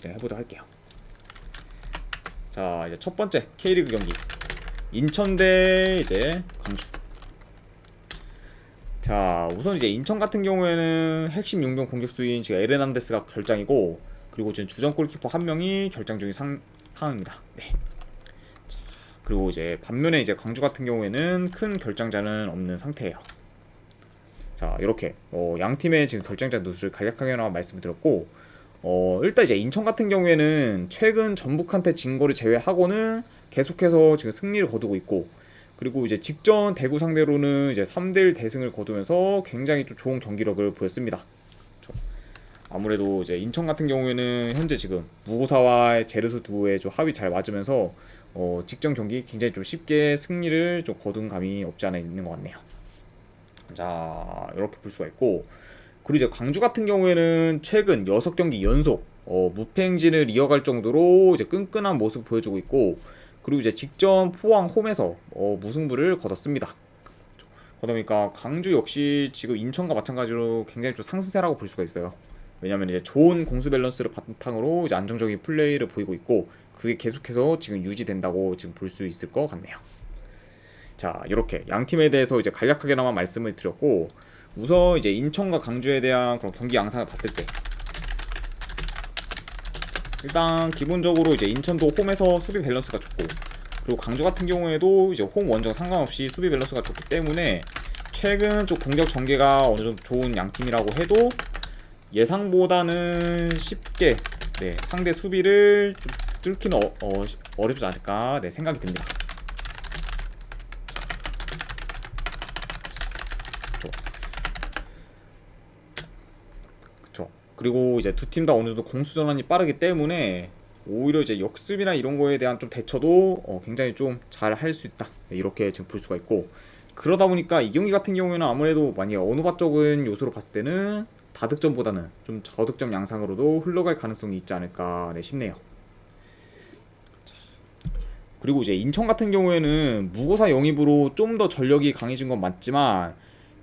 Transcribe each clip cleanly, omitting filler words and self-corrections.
진행해보도록 할게요. 자, 이제 첫 번째 K리그 경기 인천 대 이제 광주. 자, 우선 이제 인천 같은 경우에는 핵심 용병 공격수인 지금 에르난데스가 결장이고, 그리고 지금 주전 골키퍼 한 명이 결장 중인 상황입니다. 네. 자, 그리고 이제 반면에 이제 광주 같은 경우에는 큰 결장자는 없는 상태예요. 자, 이렇게 양 팀의 지금 결장자 누수를 간략하게 말씀을 드렸고, 일단 이제 인천 같은 경우에는 최근 전북한테 진 거를 제외하고는 계속해서 지금 승리를 거두고 있고, 그리고 이제 직전 대구 상대로는 이제 3대1 대승을 거두면서 굉장히 좀 좋은 경기력을 보였습니다. 아무래도 이제 인천 같은 경우에는 현재 지금 무고사와 제르소 두의 좀 합이 잘 맞으면서 직전 경기 굉장히 좀 쉽게 승리를 좀 거둔 감이 없지 않아 있는 것 같네요. 자, 이렇게 볼 수가 있고, 그리고 이제 광주 같은 경우에는 최근 6경기 연속 무패 행진을 이어갈 정도로 이제 끈끈한 모습을 보여주고 있고, 그리고 이제 직전 포항 홈에서 무승부를 거뒀습니다. 그러다 보니까 광주 역시 지금 인천과 마찬가지로 굉장히 좀 상승세라고 볼 수가 있어요. 왜냐면 이제 좋은 공수 밸런스를 바탕으로 이제 안정적인 플레이를 보이고 있고, 그게 계속해서 지금 유지된다고 지금 볼 수 있을 것 같네요. 자, 이렇게 양 팀에 대해서 이제 간략하게나마 말씀을 드렸고, 우선 이제 인천과 강주에 대한 그런 경기 양상을 봤을 때, 일단 기본적으로 이제 인천도 홈에서 수비 밸런스가 좋고, 그리고 광주 같은 경우에도 이제 홈 원정 상관없이 수비 밸런스가 좋기 때문에 최근 좀 공격 전개가 어느 정도 좋은 양 팀이라고 해도 예상보다는 쉽게 상대 수비를 좀 뚫기는 어렵지 않을까 생각이 듭니다. 그쵸. 그리고 이제 두 팀 다 어느 정도 공수 전환이 빠르기 때문에 오히려 이제 역습이나 이런 거에 대한 좀 대처도 굉장히 좀 잘 할 수 있다. 이렇게 지금 볼 수가 있고, 그러다 보니까 이 경기 같은 경우에는 아무래도 만약에 어느바적인 요소로 봤을 때는 다득점보다는 좀 저득점 양상으로도 흘러갈 가능성이 있지 않을까 싶네요. 그리고 이제 인천 같은 경우에는 무고사 영입으로 좀 더 전력이 강해진 건 맞지만,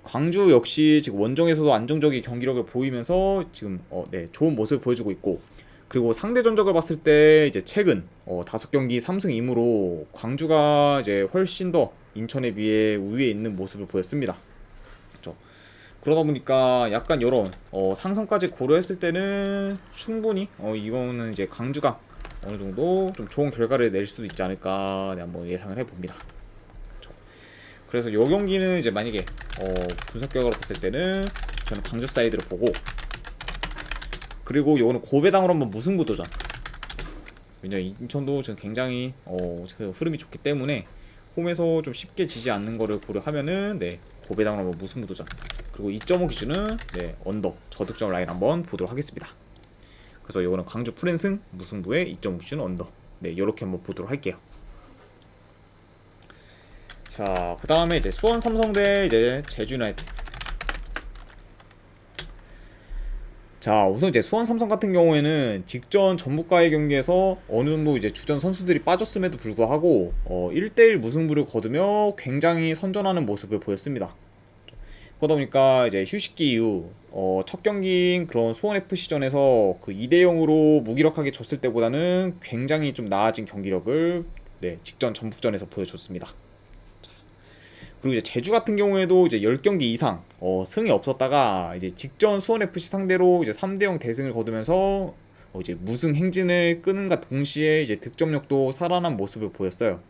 광주 역시 지금 원정에서도 안정적인 경기력을 보이면서 지금 좋은 모습을 보여주고 있고, 그리고 상대 전적을 봤을 때 이제 최근 5경기 3승 2무로 광주가 이제 훨씬 더 인천에 비해 우위에 있는 모습을 보였습니다. 그렇죠? 그러다 보니까 약간 이런 상승까지 고려했을 때는 충분히 이거는 이제 광주가 어느 정도 좀 좋은 결과를 낼 수도 있지 않을까 한번 예상을 해봅니다. 그래서 이 경기는 이제 만약에 분석 결과로 봤을 때는 저는 광주 사이드를 보고, 그리고 요거는 고배당으로 한번 무승부 도전. 왜냐면 인천도 지금 굉장히 그 흐름이 좋기 때문에 홈에서 좀 쉽게 지지 않는 거를 고려하면은 고배당으로 한번 무승부 도전. 그리고 2.5 기준은 언더 저득점 라인 한번 보도록 하겠습니다. 그래서 요거는 광주 풀앤승 무승부의 2.5 기준 언더. 요렇게 한번 보도록 할게요. 자, 그 다음에 이제 수원 삼성 대 이제 제주 유나이티드. 자, 우선 이제 수원 삼성 같은 경우에는 직전 전북과의 경기에서 어느 정도 이제 주전 선수들이 빠졌음에도 불구하고 1대1 무승부를 거두며 굉장히 선전하는 모습을 보였습니다. 그러다 보니까 이제 휴식기 이후 첫 경기인 그런 수원 FC전에서 그 2대0으로 무기력하게 졌을 때보다는 굉장히 좀 나아진 경기력을 직전 전북전에서 보여줬습니다. 그리고 이제 제주 같은 경우에도 이제 10경기 이상 승이 없었다가 이제 직전 수원 FC 상대로 이제 3대0 대승을 거두면서 이제 무승 행진을 끄는가 동시에 이제 득점력도 살아난 모습을 보였어요.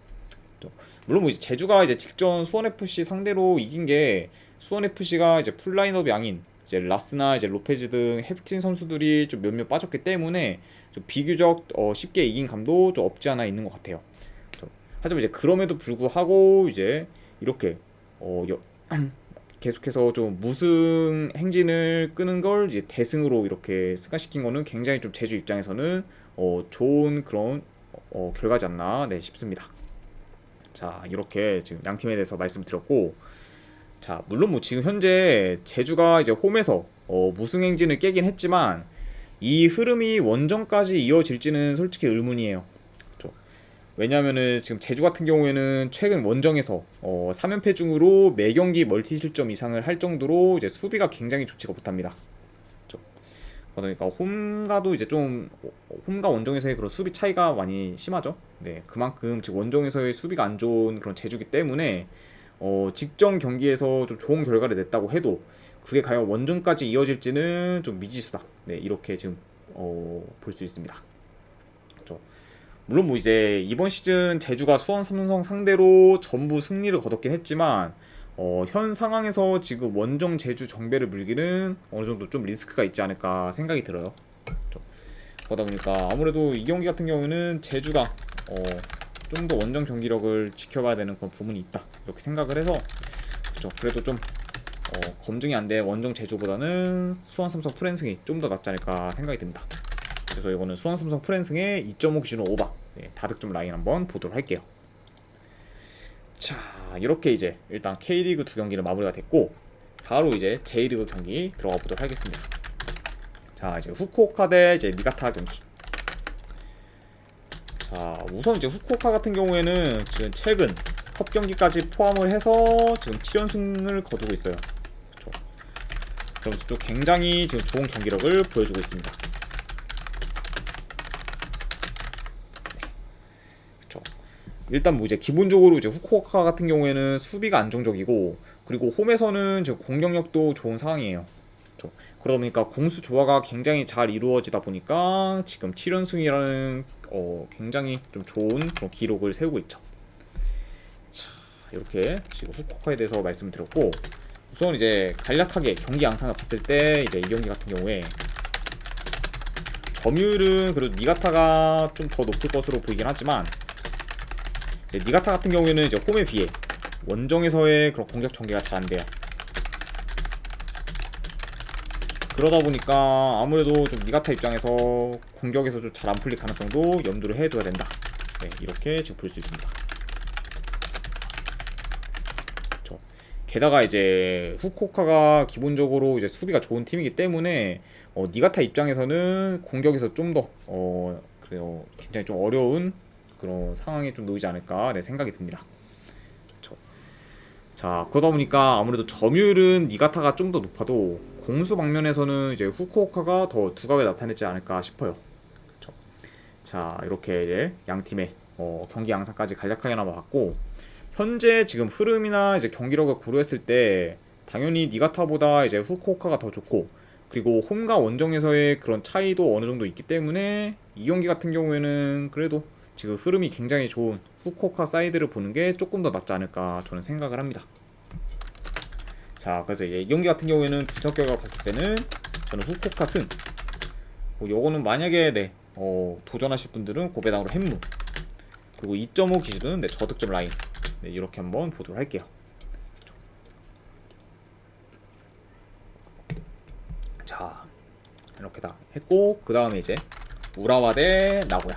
물론 뭐 이제 제주가 이제 직전 수원 FC 상대로 이긴 게 수원 FC가 이제 풀 라인업 양인 이제 라스나 이제 로페즈 등 핵심 선수들이 좀 몇몇 빠졌기 때문에 좀 비교적 쉽게 이긴 감도 좀 없지 않아 있는 것 같아요. 하지만 이제 그럼에도 불구하고 이제 이렇게 계속해서 좀 무승 행진을 끄는 걸 이제 대승으로 이렇게 승화시킨 거는 굉장히 좀 제주 입장에서는 좋은 그런 결과지 않나 싶습니다. 자, 이렇게 지금 양 팀에 대해서 말씀드렸고, 자, 물론 뭐 지금 현재 제주가 이제 홈에서 무승 행진을 깨긴 했지만 이 흐름이 원정까지 이어질지는 솔직히 의문이에요. 왜냐면은 지금 제주 같은 경우에는 최근 원정에서 3연패 중으로 매경기 멀티 실점 이상을 할 정도로 이제 수비가 굉장히 좋지가 못합니다. 그러다 그러니까 홈과도 이제 좀 홈과 원정에서의 그런 수비 차이가 많이 심하죠. 네, 그만큼 즉 원정에서의 수비가 안 좋은 그런 제주기 때문에 직전 경기에서 좀 좋은 결과를 냈다고 해도 그게 과연 원정까지 이어질지는 좀 미지수다. 네, 이렇게 지금 볼 수 있습니다. 그렇죠. 물론 뭐 이제 이번 시즌 제주가 수원 삼성 상대로 전부 승리를 거뒀긴 했지만 현 상황에서 지금 원정 제주 정배를 물기는 어느 정도 좀 리스크가 있지 않을까 생각이 들어요. 그렇죠. 그러다 보니까 아무래도 이 경기 같은 경우는 제주가 좀 더 원정 경기력을 지켜봐야 되는 그런 부분이 있다 이렇게 생각을 해서 그렇죠. 그래도 좀 검증이 안 돼 원정 제주보다는 수원 삼성 프랜승이 좀 더 낫지 않을까 생각이 듭니다. 그래서 이거는 수원 삼성 프랜승의 2.5 기준으로 오바 다득점 라인 한번 보도록 할게요. 자, 이렇게 이제 일단 K리그 두 경기는 마무리가 됐고 바로 이제 J리그 경기 들어가 보도록 하겠습니다. 자, 이제 후쿠오카 대 이제 니가타 경기. 자, 우선 이제 후쿠오카 같은 경우에는 지금 최근 컵 경기까지 포함을 해서 지금 7연승을 거두고 있어요. 그렇죠. 그러면서 좀 굉장히 지금 좋은 경기력을 보여주고 있습니다. 일단 뭐 이제 기본적으로 이제 후쿠오카 같은 경우에는 수비가 안정적이고 그리고 홈에서는 지금 공격력도 좋은 상황이에요. 그렇죠. 그러다 보니까 공수 조화가 굉장히 잘 이루어지다 보니까 지금 7연승이라는 굉장히 좀 좋은 그런 기록을 세우고 있죠. 자, 이렇게 지금 후쿠오카에 대해서 말씀을 드렸고 우선 이제 간략하게 경기 양상을 봤을 때 이제 이 경기 같은 경우에 점유율은 그래도 니가타가 좀 더 높을 것으로 보이긴 하지만 니가타 같은 경우에는 이제 홈에 비해 원정에서의 그런 공격 전개가 잘 안 돼요. 그러다 보니까 아무래도 좀 니가타 입장에서 공격에서 좀 잘 안 풀릴 가능성도 염두를 해둬야 된다. 네, 이렇게 지금 볼 수 있습니다. 그렇죠. 게다가 이제 후쿠오카가 기본적으로 이제 수비가 좋은 팀이기 때문에 니가타 입장에서는 공격에서 좀 더 그래요 굉장히 좀 어려운 그런 상황에 좀 놓이지 않을까 생각이 듭니다. 그쵸. 자, 그러다 보니까 아무래도 점유율은 니가타가 좀 더 높아도 공수 방면에서는 이제 후쿠오카가 더 두각을 나타내지 않을까 싶어요. 그쵸. 자, 이렇게 이제 양 팀의 경기 양상까지 간략하게 나와봤고 현재 지금 흐름이나 이제 경기력을 고려했을 때 당연히 니가타보다 이제 후쿠오카가 더 좋고 그리고 홈과 원정에서의 그런 차이도 어느 정도 있기 때문에 이 경기 같은 경우에는 그래도 지금 흐름이 굉장히 좋은 후쿠오카 사이드를 보는 게 조금 더 낫지 않을까 저는 생각을 합니다. 자, 그래서 이제 이 경기 같은 경우에는 분석 결과 봤을 때는 저는 후쿠오카 승. 요거는 만약에 도전하실 분들은 고배당으로 햄무 그리고 2.5 기준은 저득점 라인 이렇게 한번 보도록 할게요. 자, 이렇게 다 했고 그 다음에 이제 우라와 대 나고야.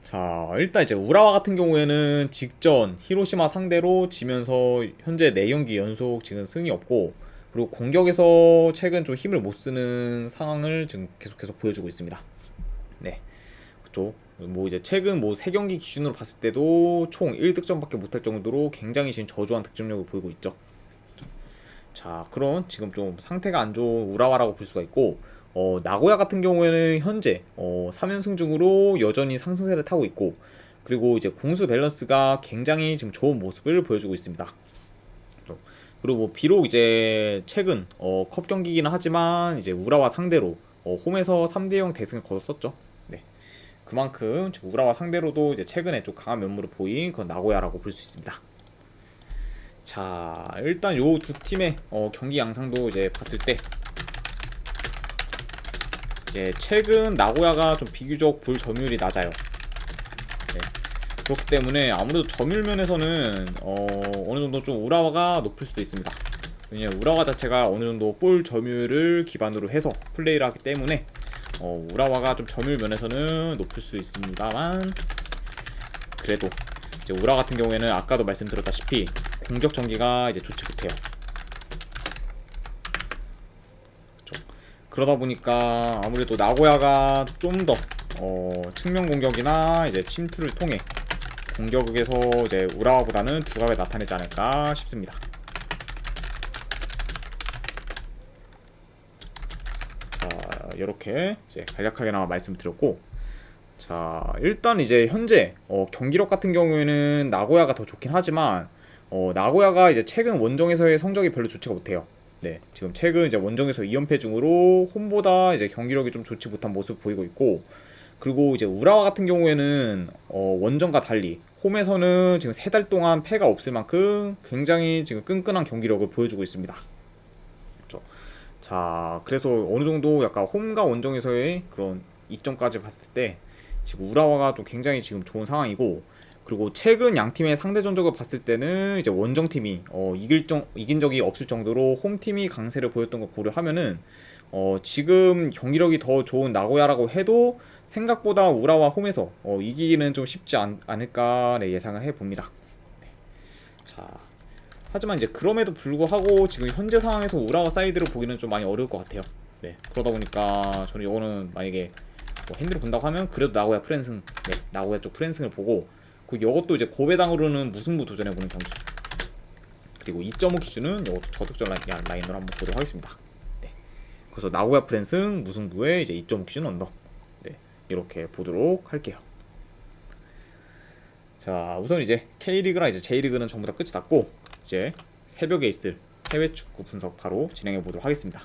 자, 일단 이제 우라와 같은 경우에는 직전 히로시마 상대로 지면서 현재 4경기 연속 지금 승이 없고 그리고 공격에서 최근 좀 힘을 못 쓰는 상황을 지금 계속 보여주고 있습니다. 네, 그쵸. 뭐 이제 최근 뭐 3경기 기준으로 봤을 때도 총 1득점밖에 못할 정도로 굉장히 지금 저조한 득점력을 보이고 있죠. 자, 그런 지금 좀 상태가 안 좋은 우라와라고 볼 수가 있고 나고야 같은 경우에는 현재 3연승 중으로 여전히 상승세를 타고 있고 그리고 이제 공수 밸런스가 굉장히 지금 좋은 모습을 보여주고 있습니다. 그리고 뭐 비록 이제 최근 컵 경기이긴 하지만 이제 우라와 상대로 홈에서 3대0 대승을 거뒀었죠. 네, 그만큼 우라와 상대로도 이제 최근에 좀 강한 면모를 보인 그런 나고야라고 볼 수 있습니다. 자, 일단 요 두 팀의 경기 양상도 이제 봤을 때 최근 나고야가 좀 비교적 볼 점유율이 낮아요. 네, 그렇기 때문에 아무래도 점유율 면에서는 어느 정도 좀 우라와가 높을 수도 있습니다. 왜냐면 우라와 자체가 어느 정도 볼 점유율을 기반으로 해서 플레이를 하기 때문에 우라와가 좀 점유율 면에서는 높을 수 있습니다만 그래도 이제 우라 같은 경우에는 아까도 말씀드렸다시피 공격 전개가 이제 좋지 못해요. 그러다 보니까 아무래도 나고야가 좀 더 측면 공격이나 이제 침투를 통해 공격에서 이제 우라와보다는 두각을 나타내지 않을까 싶습니다. 이렇게 이제 간략하게나마 말씀드렸고, 자 일단 이제 현재 경기력 같은 경우에는 나고야가 더 좋긴 하지만 나고야가 이제 최근 원정에서의 성적이 별로 좋지가 못해요. 네, 지금 최근 이제 원정에서 2연패 중으로 홈보다 이제 경기력이 좀 좋지 못한 모습 보이고 있고, 그리고 이제 우라와 같은 경우에는 원정과 달리 홈에서는 지금 3달 동안 패가 없을 만큼 굉장히 지금 끈끈한 경기력을 보여주고 있습니다. 그렇죠? 자, 그래서 어느 정도 약간 홈과 원정에서의 그런 이점까지 봤을 때 지금 우라와가 좀 굉장히 지금 좋은 상황이고, 그리고 최근 양 팀의 상대 전적을 봤을 때는 이제 원정 팀이 이긴 적이 없을 정도로 홈 팀이 강세를 보였던 걸 고려하면은 지금 경기력이 더 좋은 나고야라고 해도 생각보다 우라와 홈에서 이기기는 좀 쉽지 않을까 예상을 해봅니다. 네. 자, 하지만 이제 그럼에도 불구하고 지금 현재 상황에서 우라와 사이드를 보기는 좀 많이 어려울 것 같아요. 네, 그러다 보니까 저는 이거는 만약에 핸들을 본다고 하면 그래도 나고야 프랜승, 네, 나고야 쪽 프랜승을 보고, 그 이것도 이제 고배당으로는 무승부 도전해보는 경기, 그리고 2.5 기준은 이것도 저득점 라인으로 한번 보도록 하겠습니다. 네, 그래서 나고야 프랜승 무승부에 이제 2.5 기준 언더, 네, 이렇게 보도록 할게요. 자, 우선 이제 K리그랑 이제 J리그는 전부 다 끝이 났고, 이제 새벽에 있을 해외 축구 분석 바로 진행해 보도록 하겠습니다.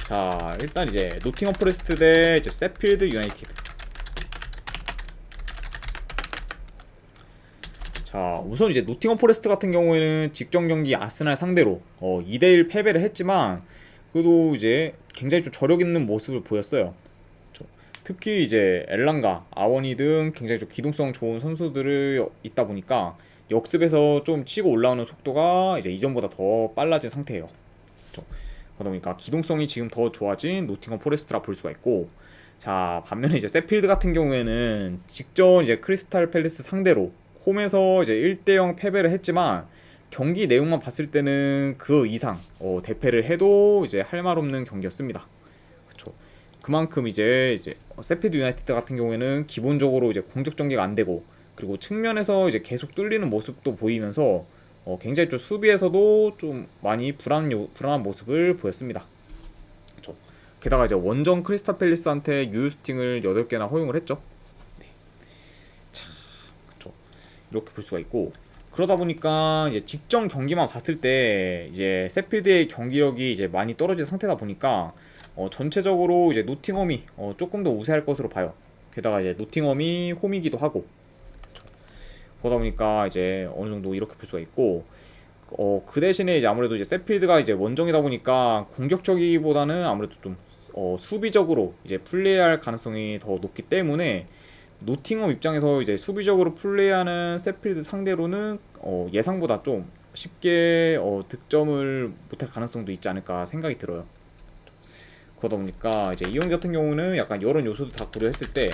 자, 일단 이제 노팅엄 포레스트 대 이제 세필드 유나이티드. 자, 우선 이제 노팅엄 포레스트 같은 경우에는 직전 경기 아스날 상대로 2대1 패배를 했지만 그래도 이제 굉장히 좀 저력 있는 모습을 보였어요. 특히 이제 엘랑가, 아워니 등 굉장히 좀 기동성 좋은 선수들을 있다 보니까 역습에서 좀 치고 올라오는 속도가 이제 이전보다 더 빨라진 상태예요. 그러다 보니까 기동성이 지금 더 좋아진 노팅엄 포레스트라 볼 수가 있고, 자 반면에 이제 세필드 같은 경우에는 직전 이제 크리스탈 팰리스 상대로 홈에서 이제 1대0 패배를 했지만 경기 내용만 봤을 때는 그 이상 대패를 해도 이제 할 말 없는 경기였습니다. 그렇죠. 그만큼 이제 세필드 유나이티드 같은 경우에는 기본적으로 이제 공격 전개가 안 되고, 그리고 측면에서 이제 계속 뚫리는 모습도 보이면서 굉장히 좀 수비에서도 좀 많이 불안한 모습을 보였습니다. 그렇죠. 게다가 이제 원정 크리스탈 팰리스한테 유효스팅을 8개나 허용을 했죠. 네. 자, 그렇죠. 이렇게 볼 수가 있고, 그러다 보니까 이제 직전 경기만 봤을 때 이제 세필드의 경기력이 이제 많이 떨어진 상태다 보니까 전체적으로 이제 노팅엄이 조금 더 우세할 것으로 봐요. 게다가 이제 노팅엄이 홈이기도 하고, 그러다 보니까 이제 어느 정도 이렇게 볼 수가 있고, 그 대신에 이제 아무래도 이제 세필드가 이제 원정이다 보니까 공격적이보다는 아무래도 좀 수비적으로 이제 플레이할 가능성이 더 높기 때문에 노팅엄 입장에서 이제 수비적으로 플레이하는 세필드 상대로는 예상보다 좀 쉽게 득점을 못할 가능성도 있지 않을까 생각이 들어요. 그러다 보니까 이제 이 경기 같은 경우는 약간 이런 요소도 다 고려했을 때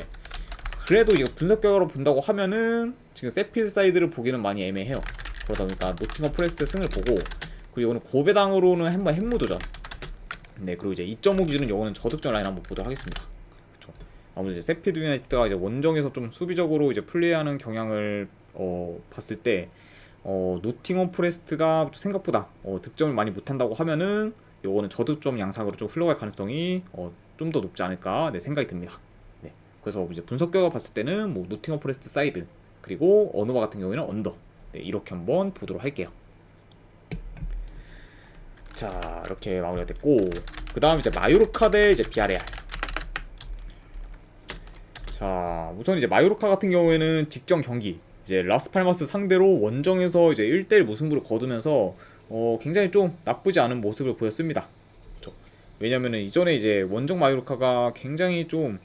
그래도 이거 분석 결과로 본다고 하면은 지금 세필드 사이드를 보기는 많이 애매해요. 그러다 보니까 노팅엄 포레스트 승을 보고, 그리고 이거는 고배당으로는 한번 핵무도전. 네, 그리고 이제 2.5 기준은 이거는 저득점 라인 한번 보도록 하겠습니다. 그렇죠. 아무래도 이제 세필드 유나이티드가 이제 원정에서 좀 수비적으로 이제 플레이하는 경향을 봤을 때 노팅엄 포레스트가 생각보다 득점을 많이 못한다고 하면은 요거는 저득점 양상으로 좀 흘러갈 가능성이 좀 더 높지 않을까 생각이 듭니다. 네, 그래서 이제 분석 결과 봤을 때는 뭐 노팅엄 포레스트 사이드, 그리고 어노바 같은 경우에는 언더, 네, 이렇게 한번 보도록 할게요. 자, 이렇게 마무리가 됐고, 그 다음 이제 마요르카 대 이제 비아레알. 자, 우선 이제 마요르카 같은 경우에는 직전 경기 이제 라스팔마스 상대로 원정에서 이제 1대1 무승부를 거두면서 굉장히 좀 나쁘지 않은 모습을 보였습니다. 그렇죠. 왜냐면은 이전에 이제 원정 마요르카가 굉장히 좀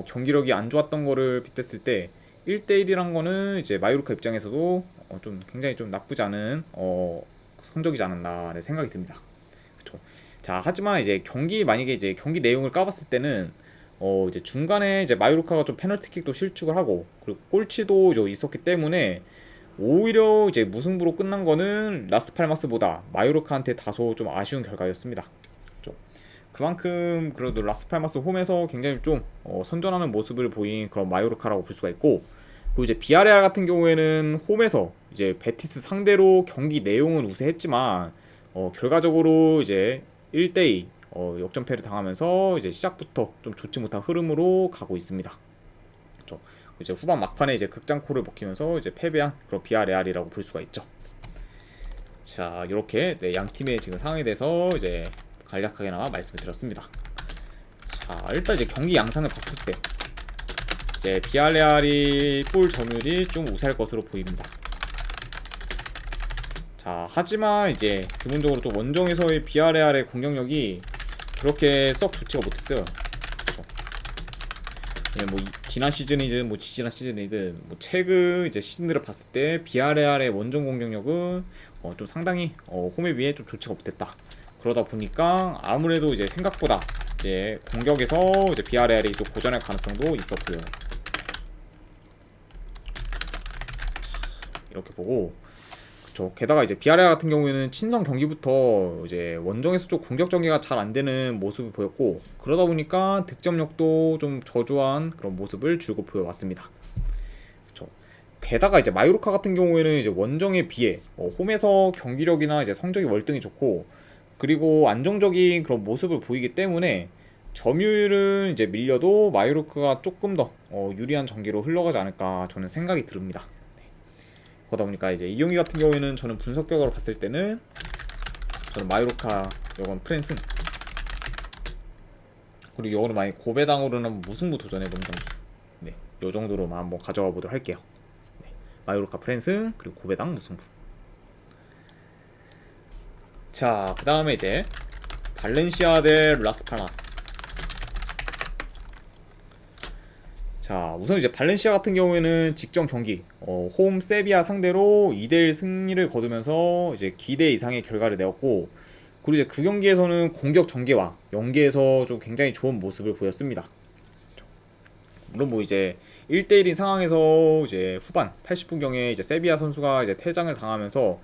경기력이 안 좋았던 거를 빗댔을 때 1대1이란 거는 이제 마요르카 입장에서도 좀 굉장히 좀 나쁘지 않은 성적이지 않았나 생각이 듭니다. 그렇죠. 자, 하지만 이제 만약에 이제 경기 내용을 까봤을 때는 이제 중간에 이제 마요르카가 좀 페널티킥도 실축을 하고, 그리고 골치도 이제 있었기 때문에 오히려 이제 무승부로 끝난 거는 라스팔마스보다 마요르카한테 다소 좀 아쉬운 결과였습니다. 그렇죠. 그만큼 그래도 라스팔마스 홈에서 굉장히 좀 선전하는 모습을 보인 그런 마요르카라고 볼 수가 있고, 그리고 이제 비아레알 같은 경우에는 홈에서 이제 베티스 상대로 경기 내용은 우세했지만 결과적으로 이제 1대2 역전패를 당하면서 이제 시작부터 좀 좋지 못한 흐름으로 가고 있습니다. 그렇죠. 이제 후반 막판에 이제 극장코를 먹히면서 이제 패배한 그런 비아레알이라고 볼 수가 있죠. 자, 이렇게 네, 양 팀의 지금 상황에 대해서 이제 간략하게나마 말씀을 드렸습니다. 자, 일단 이제 경기 양상을 봤을 때 이제 비아레알이 골 점유율이 좀 우세할 것으로 보입니다. 자, 하지만 이제 기본적으로 좀 원정에서의 비아레알의 공격력이 그렇게 썩 좋지가 못했어요. 뭐 지난 시즌이든 뭐 지지난 시즌이든 뭐 최근 이제 시즌들을 봤을 때 비아레알의 원정 공격력은 좀 상당히 홈에 비해 좀 좋지가 못했다. 그러다 보니까 아무래도 이제 생각보다 이제 공격에서 이제 비아레알이 좀 고전할 가능성도 있었고요. 이렇게 보고 그쵸. 게다가 이제 비아레알 같은 경우에는 친선 경기부터 이제 원정에서 좀 공격 전개가 잘 안 되는 모습을 보였고 그러다 보니까 득점력도 좀 저조한 그런 모습을 줄곧 보여왔습니다. 그쵸. 게다가 이제 마요르카 같은 경우에는 이제 원정에 비해 홈에서 경기력이나 이제 성적이 월등히 좋고 그리고 안정적인 그런 모습을 보이기 때문에 점유율은 이제 밀려도 마요르카가 조금 더 유리한 전개로 흘러가지 않을까 저는 생각이 듭니다. 그러다 보니까 이제 이 경기 같은 경우에는 저는 분석격으로 봤을 때는 저는 마요르카 요건 프랜승 그리고 요거는 만약 고배당으로는 무승부 도전해보는 경기 네, 요 정도로만 한번 가져가 보도록 할게요. 네, 마요르카 프랜승 그리고 고배당 무승부. 자, 그 다음에 이제 발렌시아 대 라스팔마스. 자, 우선 이제 발렌시아 같은 경우에는 직전 경기 홈 세비야 상대로 2대1 승리를 거두면서 이제 기대 이상의 결과를 내었고 그리고 이제 그 경기에서는 공격 전개와 연계에서 좀 굉장히 좋은 모습을 보였습니다. 물론 뭐 이제 1대1인 상황에서 이제 후반 80분경에 이제 세비야 선수가 이제 퇴장을 당하면서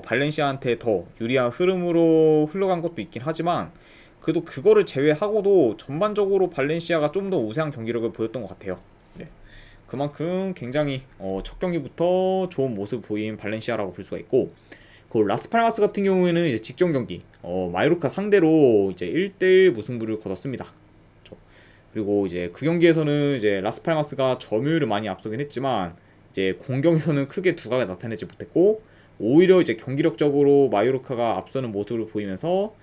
발렌시아한테 더 유리한 흐름으로 흘러간 것도 있긴 하지만 그래도 그거를 제외하고도 전반적으로 발렌시아가 좀 더 우세한 경기력을 보였던 것 같아요. 네. 그만큼 굉장히 첫 경기부터 좋은 모습을 보인 발렌시아라고 볼 수가 있고 그 라스팔마스 같은 경우에는 이제 직전 경기 마요르카 상대로 이제 1대1 무승부를 거뒀습니다. 그리고 이제 그 경기에서는 이제 라스팔마스가 점유율을 많이 앞서긴 했지만 이제 공격에서는 크게 두각을 나타내지 못했고 오히려 이제 경기력적으로 마요르카가 앞서는 모습을 보이면서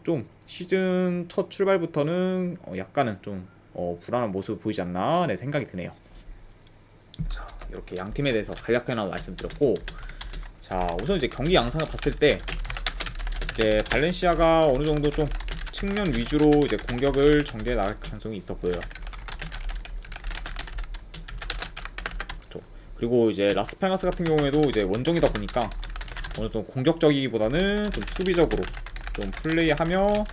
좀 시즌 첫 출발부터는 약간은 좀 불안한 모습을 보이지 않나 네, 생각이 드네요. 자, 이렇게 양 팀에 대해서 간략하게 말씀드렸고 자, 우선 이제 경기 양상을 봤을 때 이제 발렌시아가 어느 정도 좀 측면 위주로 이제 공격을 전개해 나갈 가능성이 있었고요. 그렇죠. 그리고 이제 라스팔마스 같은 경우에도 이제 원정이다 보니까 어느 정도 공격적이기보다는 좀 수비적으로 좀 플레이하며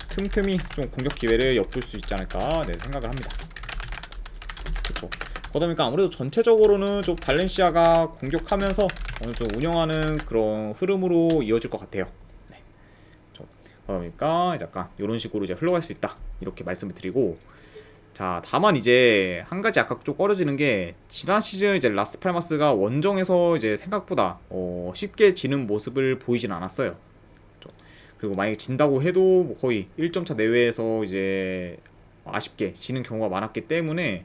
틈틈이 좀 공격 기회를 엿볼 수 있지 않을까 네, 생각을 합니다. 그렇죠. 그러다 보니까 아무래도 전체적으로는 좀 발렌시아가 공격하면서 어느 정도 운영하는 그런 흐름으로 이어질 것 같아요. 네. 그러다 보니까 약간 이런 식으로 이제 흘러갈 수 있다 이렇게 말씀을 드리고 자, 다만 이제 한 가지 아까 좀 꺼려지는 게 지난 시즌 이제 라스팔마스가 원정에서 이제 생각보다 쉽게 지는 모습을 보이진 않았어요. 그리고 만약에 진다고 해도 뭐 거의 1점차 내외에서 이제 아쉽게 지는 경우가 많았기 때문에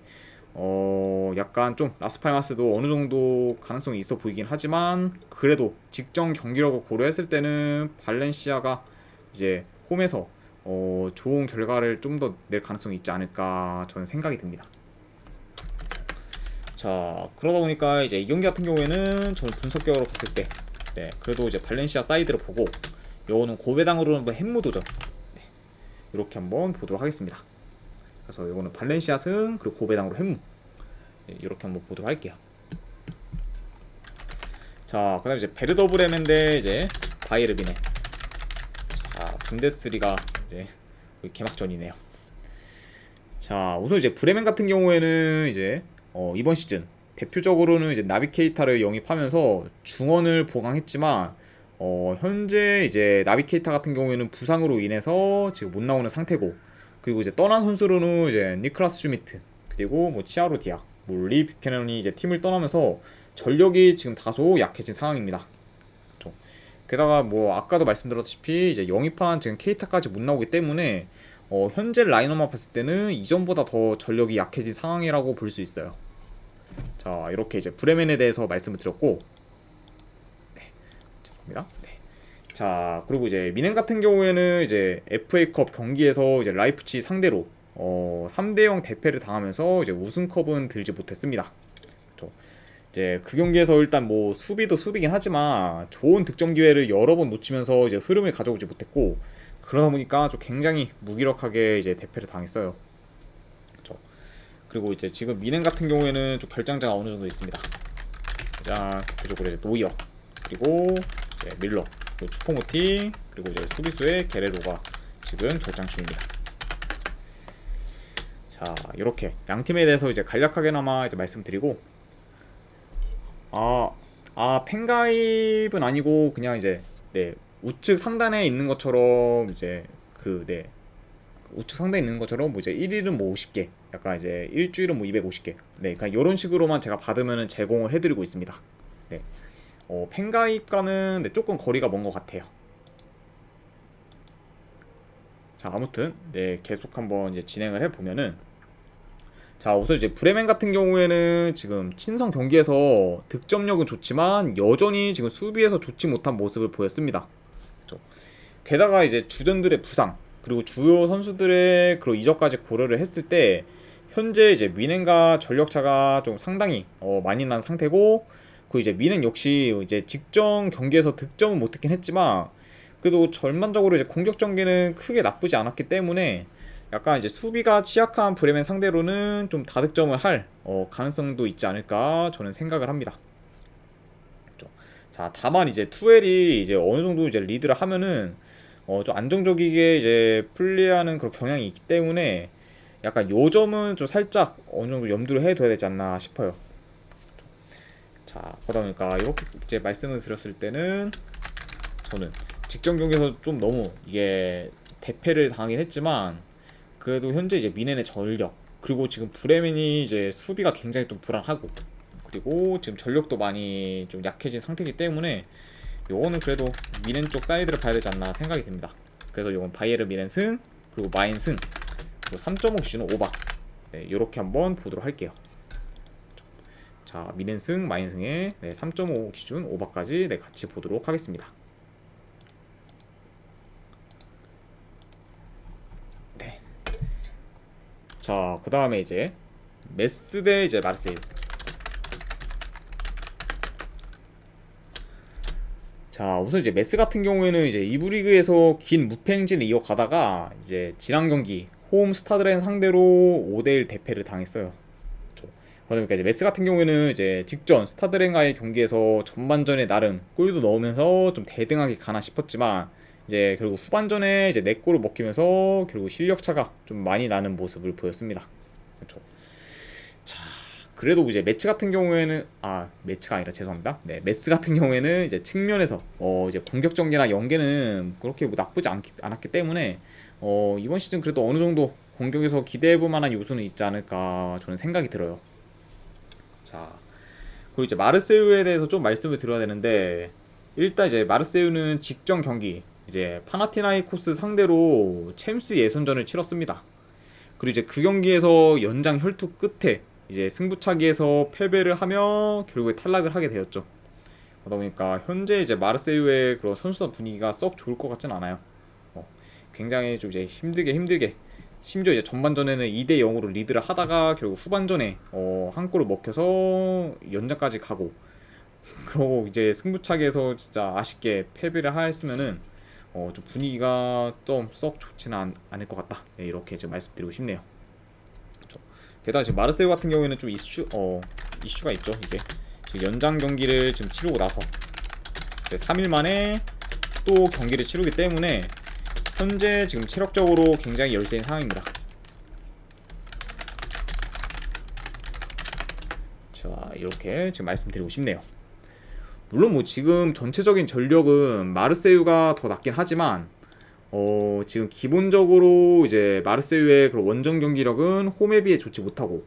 약간 좀 라스팔마스도 어느 정도 가능성이 있어 보이긴 하지만 그래도 직전 경기력을 고려했을 때는 발렌시아가 이제 홈에서 좋은 결과를 좀 더 낼 가능성이 있지 않을까 저는 생각이 듭니다. 자, 그러다 보니까 이제 이 경기 같은 경우에는 저는 분석격으로 봤을 때 네, 그래도 이제 발렌시아 사이드를 보고 요거는 고배당으로 한번 햄무 도전 네, 이렇게 한번 보도록 하겠습니다. 그래서 요거는 발렌시아 승 그리고 고배당으로 햄무 네, 이렇게 한번 보도록 할게요. 자, 그다음 이제 베르더 브레멘 대 이제 바이에른 뮌헨. 자, 분데스리가 이제 개막전이네요. 자, 우선 이제 브레멘 같은 경우에는 이제 이번 시즌 대표적으로는 이제 나비 케이타를 영입하면서 중원을 보강했지만 현재 이제 나비 케이타 같은 경우에는 부상으로 인해서 지금 못 나오는 상태고 그리고 이제 떠난 선수로는 이제 니클라스 슈미트 그리고 뭐 치아로 디아, 뭐 리 뷰캐넌이 이제 팀을 떠나면서 전력이 지금 다소 약해진 상황입니다. 그렇죠. 게다가 뭐 아까도 말씀드렸다시피 이제 영입한 지금 케이타까지 못 나오기 때문에 현재 라인업만 봤을 때는 이전보다 더 전력이 약해진 상황이라고 볼 수 있어요. 자, 이렇게 이제 브레멘에 대해서 말씀을 드렸고, 네, 죄송합니다. 네. 자, 그리고 이제 미넨 같은 경우에는 이제 FA컵 경기에서 이제 라이프치 상대로 3대0 대패를 당하면서 이제 우승컵은 들지 못했습니다. 그렇죠. 이제 그 경기에서 일단 뭐 수비도 수비긴 하지만 좋은 득점 기회를 여러 번 놓치면서 이제 흐름을 가져오지 못했고, 그러다 보니까 좀 굉장히 무기력하게 이제 대패를 당했어요. 그렇죠. 그리고 이제 지금 미넨 같은 경우에는 좀 결장자가 어느 정도 있습니다. 자, 대표적으로 이제 노이어, 그리고 이제 밀러, 그리고 추포모티, 그리고 이제 수비수의 게레로가 지금 결장 중입니다. 자, 이렇게 양 팀에 대해서 이제 간략하게나마 이제 말씀드리고, 팬가입은 아니고 그냥 이제 네, 우측 상단에 있는 것처럼 이제 우측 상단에 있는 것처럼 뭐 이제 1일은 뭐 50개, 약간 이제 일주일은 뭐 250개, 네, 그냥 이런 식으로만 제가 받으면은 제공을 해드리고 있습니다. 네, 팬가입과는 네, 조금 거리가 먼 것 같아요. 자, 아무튼 네, 계속 한번 이제 진행을 해보면은, 자, 우선 이제 브레멘 같은 경우에는 지금 친선 경기에서 득점력은 좋지만 여전히 지금 수비에서 좋지 못한 모습을 보였습니다. 그렇죠? 게다가 이제 주전들의 부상, 그리고 주요 선수들의 그런 이적까지 고려를 했을 때 현재 이제 미넨과 전력차가 좀 상당히 많이 난 상태고, 그 이제 미넨 역시 이제 직전 경기에서 득점은 못했긴 했지만 그래도 전반적으로 이제 공격 전개는 크게 나쁘지 않았기 때문에 약간 이제 수비가 취약한 브레멘 상대로는 좀 다득점을 할 가능성도 있지 않을까 저는 생각을 합니다. 그렇죠. 자, 다만 이제 투엘이 이제 어느 정도 이제 리드를 하면은 좀 안정적이게 이제 플레이하는 그런 경향이 있기 때문에 약간 요 점은 좀 살짝 어느 정도 염두를 해둬야 되지 않나 싶어요. 자, 그러다 보니까 이렇게 이제 말씀을 드렸을 때는 저는 직전 경기에서 좀 너무 이게 대패를 당하긴 했지만 그래도 현재 이제 미넨의 전력, 그리고 지금 브레멘이 이제 수비가 굉장히 좀 불안하고, 그리고 지금 전력도 많이 좀 약해진 상태이기 때문에 요거는 그래도 미넨 쪽 사이드를 봐야 되지 않나 생각이 듭니다. 그래서 요건 바이에른 미넨 승, 그리고 마인 승, 그리고 3.5 기준은 오바, 네, 요렇게 한번 보도록 할게요. 자, 미넨 승, 마인 승에 네, 3.5 기준 오바까지 네, 같이 보도록 하겠습니다. 자, 그 다음에 이제 메스 대 이제 마르세유. 자, 우선 이제 메스 같은 경우에는 이제 2부 리그에서 긴 무패 행진을 이어가다가 이제 지난 경기 홈 스타드렌 상대로 5대1 대패를 당했어요. 그러니까 이제 메스 같은 경우에는 이제 직전 스타드렌과의 경기에서 전반전에 나름 골도 넣으면서 좀 대등하게 가나 싶었지만 이제 결국 후반전에 이제 4골을 먹히면서 결국 실력 차가 좀 많이 나는 모습을 보였습니다. 그렇죠. 자, 그래도 이제 매치 같은 경우에는 매치가 아니라 죄송합니다. 네, 메스 같은 경우에는 이제 측면에서 이제 공격 전개나 연계는 그렇게 뭐 나쁘지 않았기 때문에 이번 시즌 그래도 어느 정도 공격에서 기대해볼 만한 요소는 있지 않을까 저는 생각이 들어요. 자, 그리고 이제 마르세유에 대해서 좀 말씀을 드려야 되는데, 일단 이제 마르세유는 직전 경기 이제 파나티나이코스 상대로 챔스 예선전을 치렀습니다. 그리고 이제 그 경기에서 연장 혈투 끝에 이제 승부차기에서 패배를 하며 결국에 탈락을 하게 되었죠. 그러다 보니까 현재 이제 마르세유의 그런 선수단 분위기가 썩 좋을 것 같진 않아요. 굉장히 좀 이제 힘들게 심지어 이제 전반전에는 2대 0으로 리드를 하다가 결국 후반전에 한 골을 먹혀서 연장까지 가고, 그러고 이제 승부차기에서 진짜 아쉽게 패배를 했으면은 좀 분위기가 좀 썩 좋지는 않을 것 같다. 네, 이렇게 좀 말씀드리고 싶네요. 그렇죠. 게다가 지금 마르세유 같은 경우에는 좀 이슈가 있죠. 이게 지금 연장 경기를 지금 치르고 나서 3일 만에 또 경기를 치르기 때문에 현재 지금 체력적으로 굉장히 열세인 상황입니다. 자, 이렇게 지금 말씀드리고 싶네요. 물론 뭐 지금 전체적인 전력은 마르세유가 더 낫긴 하지만 지금 기본적으로 이제 마르세유의 그런 원정 경기력은 홈에 비해 좋지 못하고,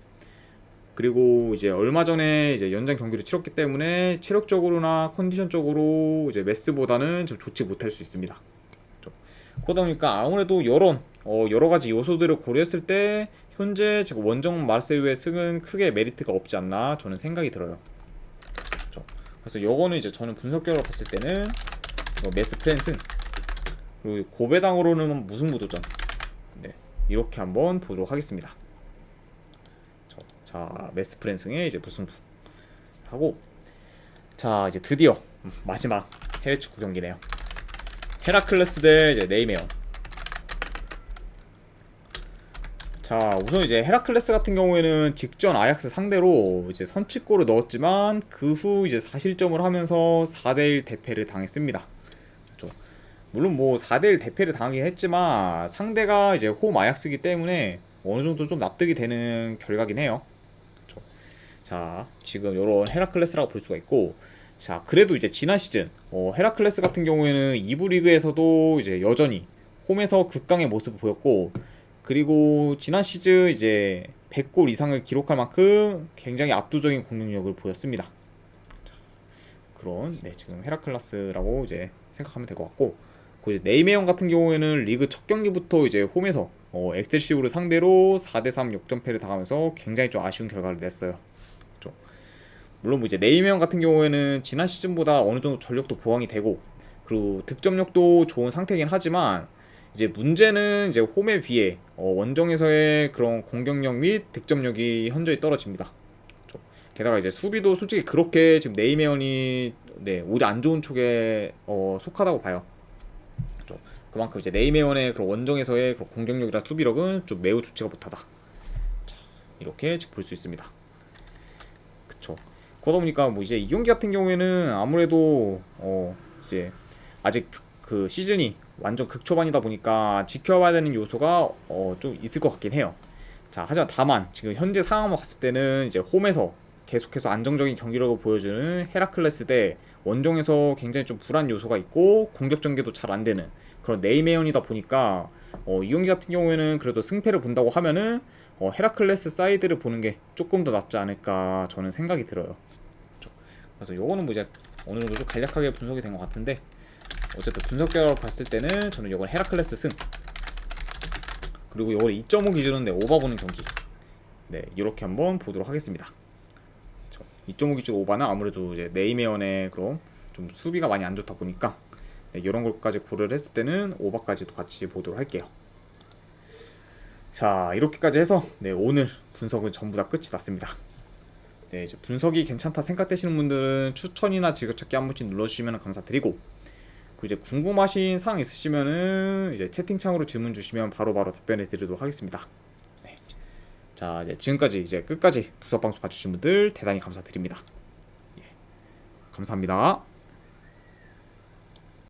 그리고 이제 얼마 전에 이제 연장 경기를 치렀기 때문에 체력적으로나 컨디션적으로 이제 메스보다는 좀 좋지 못할 수 있습니다. 그러다 보니까 아무래도 여러 가지 요소들을 고려했을 때 현재 지금 원정 마르세유의 승은 크게 메리트가 없지 않나 저는 생각이 들어요. 그래서 요거는 이제 저는 분석결과 봤을 때는 메스 프랜승, 그리고 고배당으로는 무승부도전, 네, 이렇게 한번 보도록 하겠습니다. 자, 메스 프랜승의 이제 무승부 하고, 자 이제 드디어 마지막 해외 축구 경기네요. 헤라클레스 대 이제 네이메온. 자, 우선 이제 헤라클레스 같은 경우에는 직전 아약스 상대로 이제 선취골을 넣었지만 그 후 이제 4실점을 하면서 4대1 대패를 당했습니다. 그렇죠? 물론 뭐 4대1 대패를 당하긴 했지만 상대가 이제 홈 아약스이기 때문에 어느 정도 좀 납득이 되는 결과긴 해요. 그렇죠? 자, 지금 요런 헤라클레스라고 볼 수가 있고, 자, 그래도 이제 지난 시즌 헤라클레스 같은 경우에는 2부 리그에서도 이제 여전히 홈에서 극강의 모습을 보였고, 그리고 지난 시즌 이제 100골 이상을 기록할 만큼 굉장히 압도적인 공격력을 보였습니다. 그런 지금 헤라클레스라고 이제 생각하면 될 것 같고, 그 이제 네이메온 같은 경우에는 리그 첫 경기부터 이제 홈에서 엑셀시우를 상대로 4대3 역전패를 당하면서 굉장히 좀 아쉬운 결과를 냈어요. 그렇죠? 물론 뭐 이제 네이메온 같은 경우에는 지난 시즌보다 어느 정도 전력도 보강이 되고, 그리고 득점력도 좋은 상태이긴 하지만 이제 문제는 이제 홈에 비해 원정에서의 그런 공격력 및 득점력이 현저히 떨어집니다. 그렇죠? 게다가 이제 수비도 솔직히 그렇게 지금 네이메온이 오히려 안 좋은 쪽에 속하다고 봐요. 그렇죠? 그만큼 이제 네이메온의 그런 원정에서의 그런 공격력이나 수비력은 좀 매우 좋지가 못하다. 자, 이렇게 볼 수 있습니다. 그쵸. 그러다 보니까 뭐 이제 이 경기 같은 경우에는 아무래도 이제 아직 그 시즌이 완전 극초반이다 보니까 지켜봐야 되는 요소가 좀 있을 것 같긴 해요. 자, 하지만 다만 지금 현재 상황만 봤을 때는 이제 홈에서 계속해서 안정적인 경기력을 보여주는 헤라클레스 대 원정에서 굉장히 좀 불안 요소가 있고 공격 전개도 잘 안 되는 그런 네이메온이다 보니까 이 경기 같은 경우에는 그래도 승패를 본다고 하면은 헤라클레스 사이드를 보는 게 조금 더 낫지 않을까 저는 생각이 들어요. 그래서 요거는 뭐 이제 어느 정도 좀 간략하게 분석이 된 것 같은데, 어쨌든 분석 결과로 봤을 때는 저는 요건 헤라클레스 승, 그리고 요걸 2.5 기준은 오버 보는 경기, 이렇게 한번 보도록 하겠습니다. 2.5 기준 오버는 아무래도 이제 네이메온의 그런 좀 수비가 많이 안 좋다 보니까 이런 것까지 고려를 했을 때는 오버까지도 같이 보도록 할게요. 자, 이렇게까지 해서 오늘 분석은 전부 다 끝이 났습니다. 이제 분석이 괜찮다 생각되시는 분들은 추천이나 즐겨찾기 한 번씩 눌러주시면 감사드리고, 그 이제 궁금하신 사항 있으시면은 이제 채팅창으로 질문 주시면 바로바로 답변해 드리도록 하겠습니다. 자, 이제 지금까지 이제 끝까지 부석방송 봐주신 분들 대단히 감사드립니다. 감사합니다.